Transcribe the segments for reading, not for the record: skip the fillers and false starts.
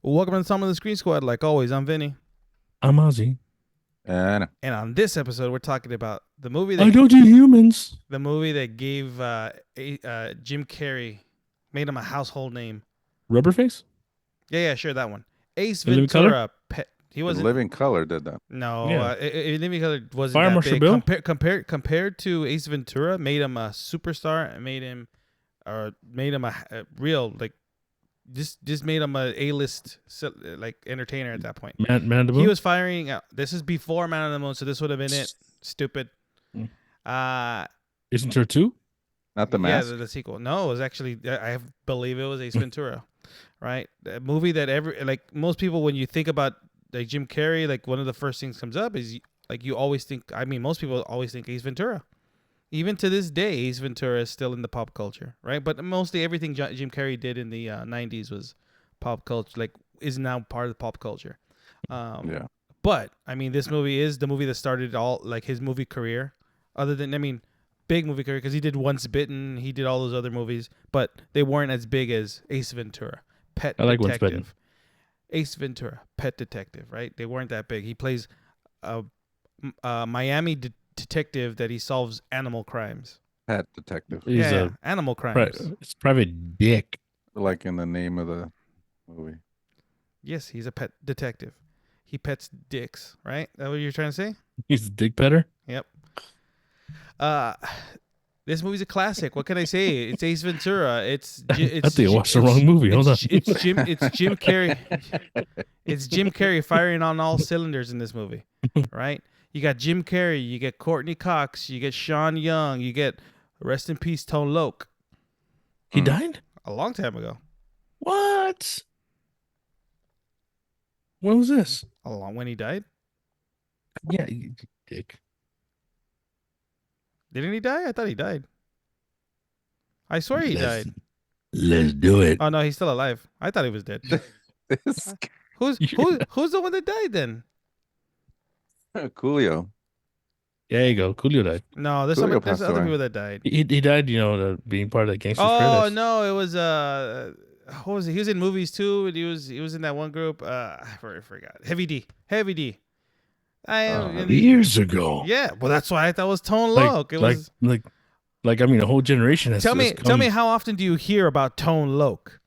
Welcome to some of the Screen Squad. Like always, I'm Vinny. I'm Ozzy. And on this episode, we're talking about the movie I don't eat humans. the movie that gave Jim Carrey, made him a household name. Rubberface? Yeah, sure, that one. Ace In Living Ventura. He In wasn't. Living Color did that. No, Yeah. Living Color wasn't Fire that Marshal big. Bill? Compared to Ace Ventura, made him a superstar and made him a real just made him a A-list like entertainer at that point. Man of the Moon? He was firing out. This is before Man on the Moon, so this would have been it. Stupid. Isn't there two? Not the mask. Yeah, the sequel. No, it was actually I believe it was Ace Ventura, right? A movie that most people, when you think about like Jim Carrey, like one of the first things comes up is like you always think. I mean, most people always think Ace Ventura. Even to this day, Ace Ventura is still in the pop culture, right? But mostly everything Jim Carrey did in the 90s was pop culture, like is now part of the pop culture. Yeah. But I mean, this movie is the movie that started all like his movie career. Other than, I mean, big movie career because he did Once Bitten, he did all those other movies, but they weren't as big as Ace Ventura, Pet I like Once Detective. Bitten. Ace Ventura, Pet Detective, right? They weren't that big. He plays a Miami detective that he solves animal crimes. Pet Detective. He's animal crimes. it's Private Dick. Like in the name of the movie. Yes, he's a pet detective. He pets dicks, right? That what you're trying to say? He's a dick petter. Yep. This movie's a classic. What can I say? It's Ace Ventura. I think I watched the wrong movie. Hold on. It's Jim Carrey. It's Jim Carrey firing on all cylinders in this movie, right? You got Jim Carrey, you get Courtney Cox, you get Sean Young, you get rest in peace Tone Loc. He died? A long time ago. What? When was this? When he died? Yeah, you dick. Didn't he die? I thought he died. I swear he died. Let's do it. Oh no, he's still alive. I thought he was dead. This Who's the one that died then? Coolio. There you go. Coolio died. No, there's Coolio there's passed other away. people that died. He died, being part of the Gangsters Oh Paradise. no, it was what was it? He was in movies too, and he was in that one group. I forgot. Heavy D. Years ago. Yeah, well that's why I thought it was Tone Like, Loc. It like, was. like, I mean, a whole generation has Tell me how often do you hear about Tone Loc?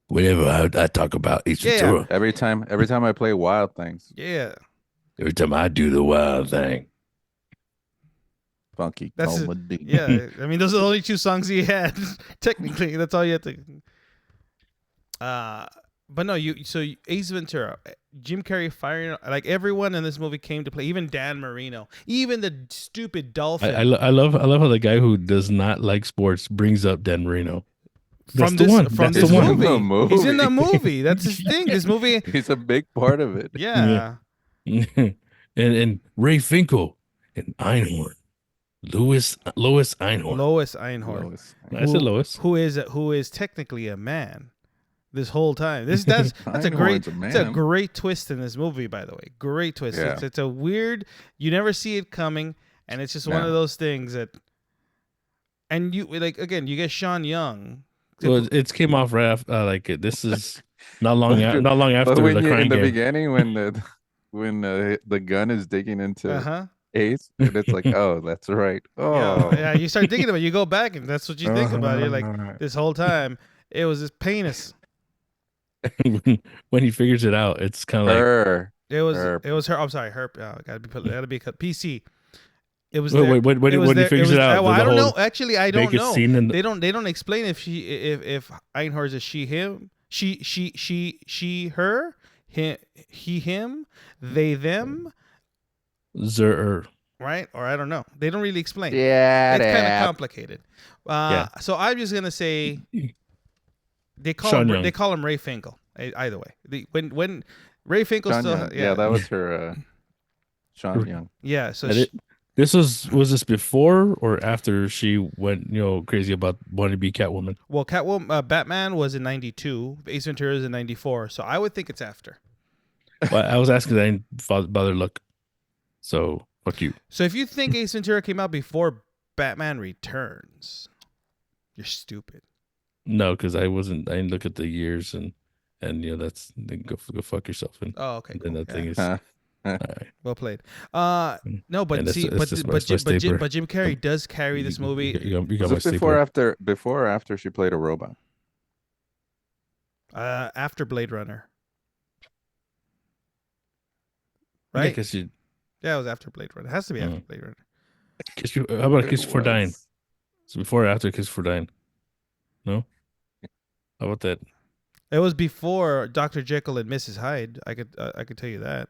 Whenever I talk about Ace Ventura, Every time I play Wild Things. Yeah, every time I do the wild thing. Funky That's it. comedy. yeah. I mean, those are the only two songs he had. Technically, that's all you had to. But no, so Ace Ventura, Jim Carrey firing like everyone in this movie came to play. Even Dan Marino, even the stupid dolphin. I love how the guy who does not like sports brings up Dan Marino. That's from the this one. from That's this the one. movie. He's in the movie. That's his thing. This movie. He's a big part of it. Yeah. and Ray Finkel and Einhorn. Lois Einhorn. Lois Einhorn. Lois. I said Lois. Who is technically a man this whole time. That's a great Einhorn's a it's a man. great twist in this movie, by the way. Great twist. Yeah. It's a weird, you never see it coming, and it's just one No. of those things that, and you like again, you get Sean Young. Well, it came off right after, this is not long after But when the you, crime in the game. beginning, when the gun is digging into Ace, and it's like, oh, that's right. Oh, Yeah, you start thinking about it. You go back, and that's what you think about. You're like, this whole time, it was his penis. when he figures it out, it's kind of like her. It was Herp. it was her. I'm sorry, herp. Gotta be PC. It was wait, when he figures it out. Well, I there's a don't know. whole Actually, I don't naked know. scene in They don't explain if Einhorn is a she him, she her, he him, they them, right? Or I don't know. They don't really explain. Yeah, It's kind of complicated. So I'm just gonna say they call him Ray Finkel. Either way, when Ray Finkel Sean still Young. Yeah, that was her. Sean Young. yeah. So This was this before or after she went crazy about wanting to be Catwoman? well, Catwoman, Batman was in '92. Ace Ventura is in '94. So I would think it's after. But I was asking, I didn't bother look. So fuck you. So if you think Ace Ventura came out before Batman Returns, you're stupid. No, because I didn't look at the years, and and that's then go fuck yourself, and, Oh, okay, then cool. that thing Yeah. is all right. Well played. Mm. No, but And see, that's just my staple. But Jim Carrey does carry this movie. You got Was my it before, stapler. before or after she played a robot? After Blade Runner, Yeah, right? because you. Yeah, it was after Blade Runner. It has to be after Blade Runner. How about It Kiss for Dying? was. So before or after Kiss for Dying? No. How about that? It was before Dr. Jekyll and Mrs. Hyde. I could tell you that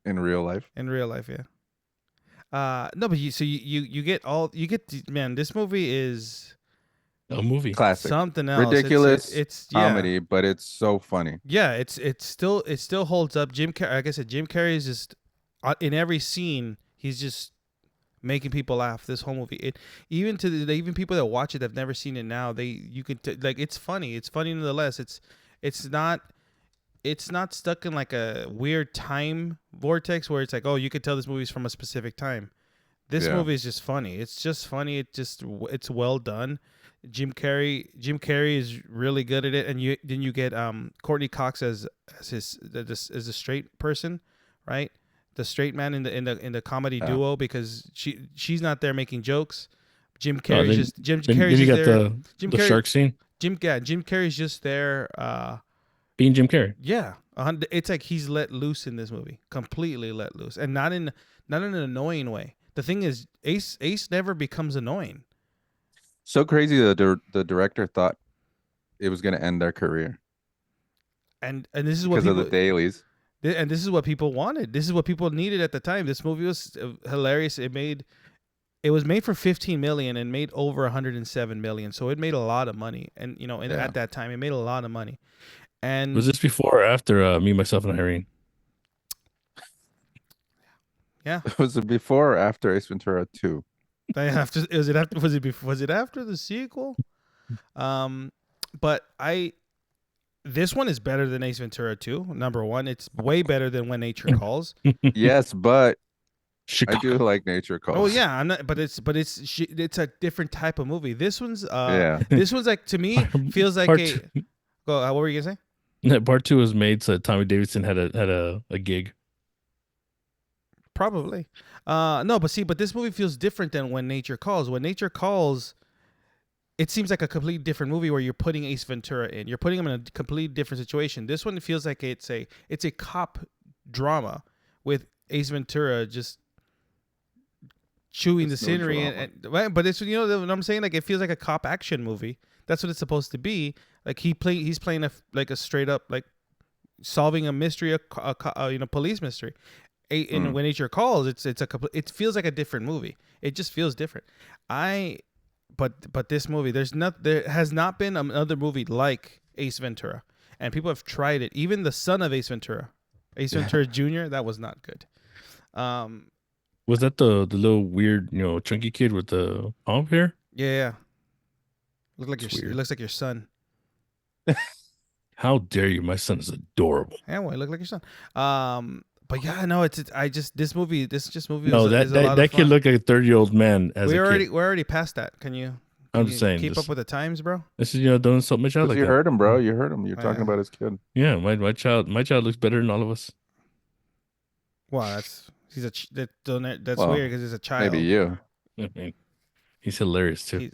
In real life. in real life. Yeah. No, but you get man. This movie is A movie. Classic. something else. Ridiculous It's comedy, but it's so funny. Yeah, it still holds up. Jim Carrey, like I said, Jim Carrey is just in every scene. He's just making people laugh. This whole movie, even even people that watch it that've never seen it now, you could like it's funny. It's funny nonetheless. It's not stuck in like a weird time vortex where it's like, oh, you could tell this movie's from a specific time. This movie is just funny. It's just funny. It's well done. Jim Carrey is really good at it, and you get Courtney Cox as a straight person, right? The straight man in the comedy duo, because she's not there making jokes. Jim Carrey's Then you got there. the shark scene. Jim Carrey's just there. Being Jim Carrey. Yeah, it's like he's let loose in this movie, completely let loose, and not in an annoying way. The thing is, Ace never becomes annoying. So crazy that the director thought it was going to end their career. And this is what because of the dailies. And this is what people wanted. This is what people needed at the time. This movie was hilarious. It was made for 15 million and made over 107 million. So it made a lot of money. And at that time, it made a lot of money. And was this before or after Me, Myself, and Irene? Yeah. Was it before or after Ace Ventura 2? Was it after the sequel? But this one is better than Ace Ventura 2. Number one, it's way better than When Nature Calls. Yes, but Chicago. I do like Nature Calls. Oh yeah, I'm not. But it's a different type of movie. This one's This one's like, to me, feels like what were you gonna say? Part 2 was made so Tommy Davidson had a gig. Probably. No, but this movie feels different than When Nature Calls. When Nature Calls, it seems like a completely different movie where you're putting Ace Ventura in. You're putting him in a completely different situation. This one feels like it's a cop drama with Ace Ventura just chewing the scenery but it's what I'm saying, like it feels like a cop action movie. That's what it's supposed to be. Like he's playing a straight up like solving a mystery, a police mystery. When Nature Calls, it feels like a different movie. It just feels different. But this movie, there has not been another movie like Ace Ventura, and people have tried it. Even the son of Ace Ventura, Ventura Jr., that was not good. Was that the little weird, chunky kid with the palm hair? Yeah. It looks like your son. How dare you? My son is adorable. Yeah, well, it looked like your son. But yeah, no, this movie. No, that kid looked like a 30-year-old man. We're already past that. Can you? I'm just saying. Keep up with the times, bro. This is don't insult my child like that. You heard him, bro. You heard him. You're talking about his kid. Yeah, my child looks better than all of us. Wow, that's weird because he's a child. Maybe you. I mean, he's hilarious too.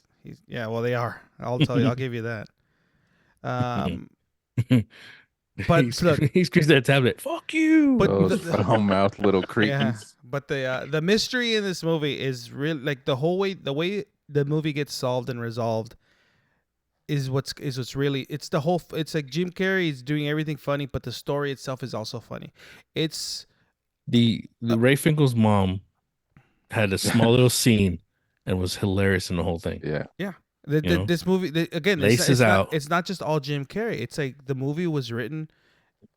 Well, they are. I'll tell you. I'll give you that. But he screams at a tablet. Fuck you! But those foul mouth little cretins. Yeah, but the mystery in this movie is really like the way the movie gets solved and resolved is what's really, it's like Jim Carrey is doing everything funny, but the story itself is also funny. It's the Ray Finkel's mom had a small little scene and was hilarious in the whole thing. Yeah. This movie again, it's not just all Jim Carrey. It's like the movie was written,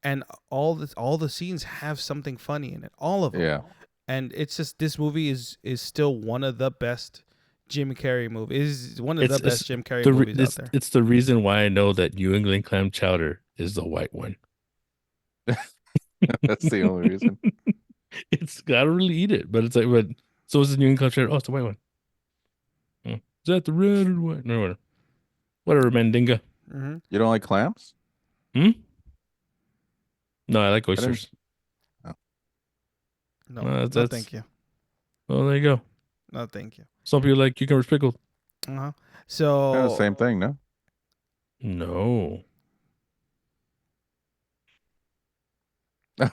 and all the scenes have something funny in it. All of them. Yeah. And it's just, this movie is still one of the best Jim Carrey movies. Is one of the best Jim Carrey movies out there. It's the reason why I know that New England clam chowder is the white one. That's the only reason. It's, I don't really eat it, but it's like, so is the New England clam chowder. Oh, it's the white one. Is that the red or the white? No, whatever, Mandinga. Mm-hmm. You don't like clams? Hmm? No, I like I didn't. oysters. Oh. No, No, no, that's thank you. well, there you go. No, thank you. Some people like cucumbers pickled. Uh-huh. Kind of So same thing, no? No.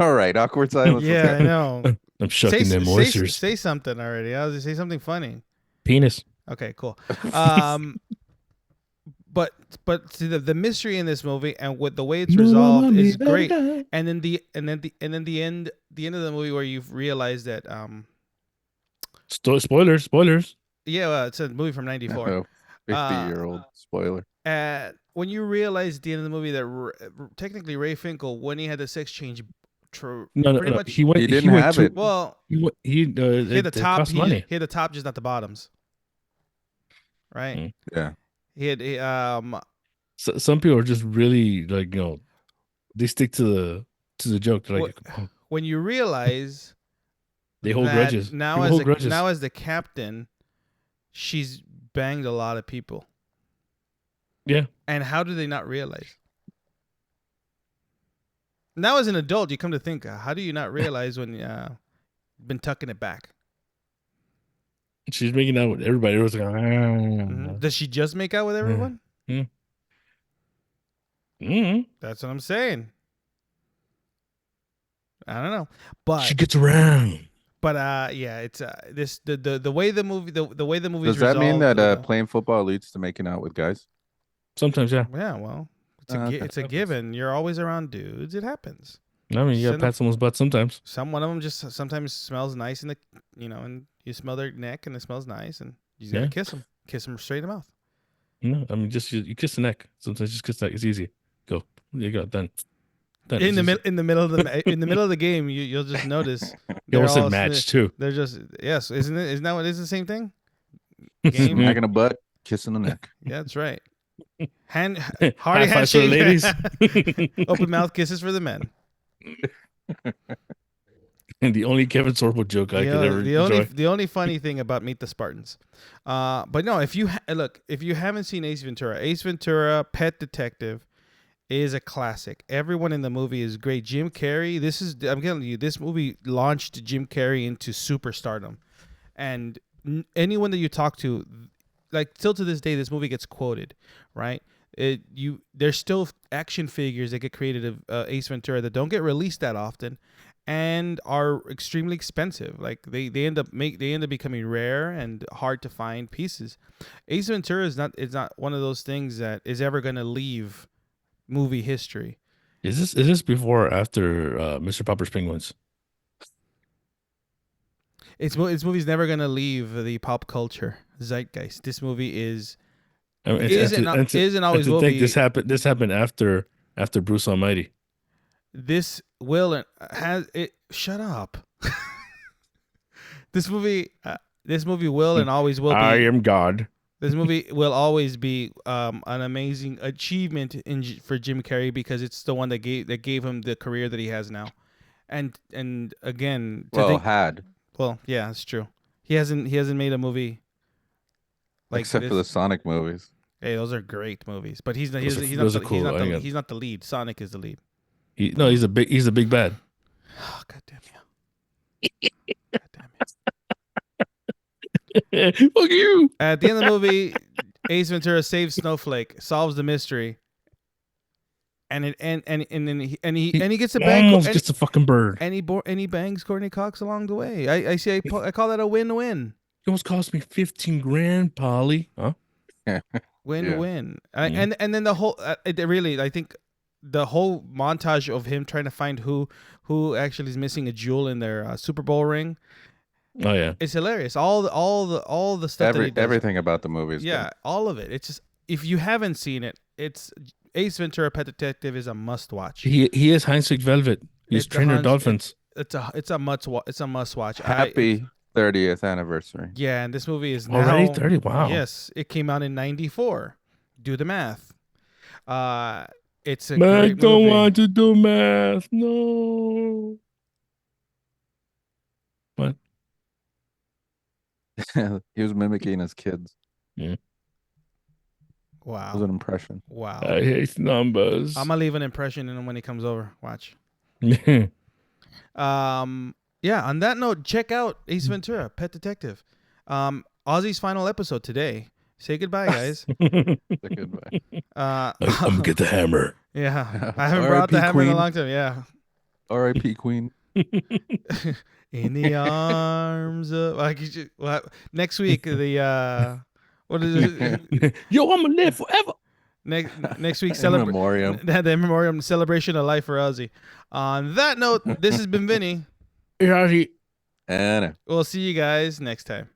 All right, awkward silence. Let's yeah, go. I know. I'm shucking them oysters. Say something already. I was gonna say something funny. Penis. Okay, cool. Um, but see the mystery in this movie and with the way it's resolved is great. And then the end of the movie where you've realized that Spoilers. yeah, well, it's a movie from '94. Oh, 50-year-old spoiler. When you realize at the end of the movie that technically Ray Finkel, when he had the sex change, No. pretty much He went. He He didn't went have to. it. well, He hit the it top. cost money. He hit the top, just not the bottoms. Right. Mm. Yeah. So, some people are just really like they stick to the joke. They're like, when you realize they hold that grudges. now People as hold a, grudges. now as the captain, she's banged a lot of people. Yeah. And how do they not realize? Now as an adult, you come to think, how do you not realize when you've been tucking it back? She's making out with everybody. It was like, Mm-hmm. Does she just make out with everyone? Mm-hmm. That's what I'm saying. I don't know, but she gets around. But yeah, it's the way the movie the way the movie Does that mean that resolved, playing football leads to making out with guys? Sometimes, yeah. yeah, well, Okay. it's a given. You're always around dudes. It happens. I mean, you gotta pat someone's butt sometimes. One of them just sometimes smells nice in the and you smell their neck and it smells nice and you just gotta kiss them straight in the mouth. No, I mean just you kiss the neck. Sometimes just kiss the neck. It's easy. Go. You go done. In the middle of the game, you'll just notice you almost said match too. They're just isn't that what is the same thing? Game smack in the butt, kiss in the neck. Yeah, that's right. Hearty high fives for the ladies. Open mouth kisses for the men. And the only Kevin Sorbo joke I could ever enjoy. The only funny thing about Meet the Spartans, but no, if you haven't seen Ace Ventura, Pet Detective, is a classic. Everyone in the movie is great. Jim Carrey, I'm telling you, this movie launched Jim Carrey into superstardom, and anyone that you talk to, like still to this day, this movie gets quoted, right? There's still action figures that get created of Ace Ventura that don't get released that often, and are extremely expensive. Like they end up becoming rare and hard to find pieces. Ace Ventura is not one of those things that is ever going to leave movie history. Is this before or after Mr. Popper's Penguins? This movie's never going to leave the pop culture zeitgeist. This movie is. I mean, isn't always will be. This happened after Bruce Almighty. This will and has it. Shut up. This movie will and always will be. I am God. This movie will always be an amazing achievement for Jim Carrey because it's the one that gave him the career that he has now, and again, well, yeah, it's true. He hasn't made a movie like except this. For the Sonic movies. Hey, those are great movies, but he's not the lead. Sonic is the lead. He's a big bad. Oh, God damn you. God damn it. Fuck you. At the end of the movie, Ace Ventura saves Snowflake, solves the mystery, and he gets a bang. Almost gets a fucking bird. And he bangs Courtney Cox along the way. I call that a win-win. It almost cost me $15,000, Polly. Huh? Win-win. And then the whole I think the whole montage of him trying to find who actually is missing a jewel in their Super Bowl ring. Oh yeah, it's hilarious. All the stuff. Everything about the movie is good. All of it. It's just if you haven't seen it, it's Ace Ventura: Pet Detective is a must watch. He is Heinz Velvet. He's trainer dolphins. It's a must watch. Happy 30th anniversary. Yeah, and this movie is now already 30. Wow. Yes, it came out in '94. Do the math. It's a Mac great don't movie. want to do math. No. What? He was mimicking his kids. Yeah. Wow. That was an impression. Wow. I hate numbers. I'm gonna leave an impression in him when he comes over. Watch. Yeah, on that note, check out Ace Ventura, Pet Detective. Ozzy's final episode today. Say goodbye, guys. Goodbye. I'm gonna get the hammer. Yeah, I haven't brought the hammer in a long time. Yeah. R.I.P. Queen. In the arms of next week what is it? Yo, I'm gonna live forever. Next week Memoriam. the memoriam celebration of life for Ozzy. On that note, this has been Vinny. Yeah, And We'll see you guys next time.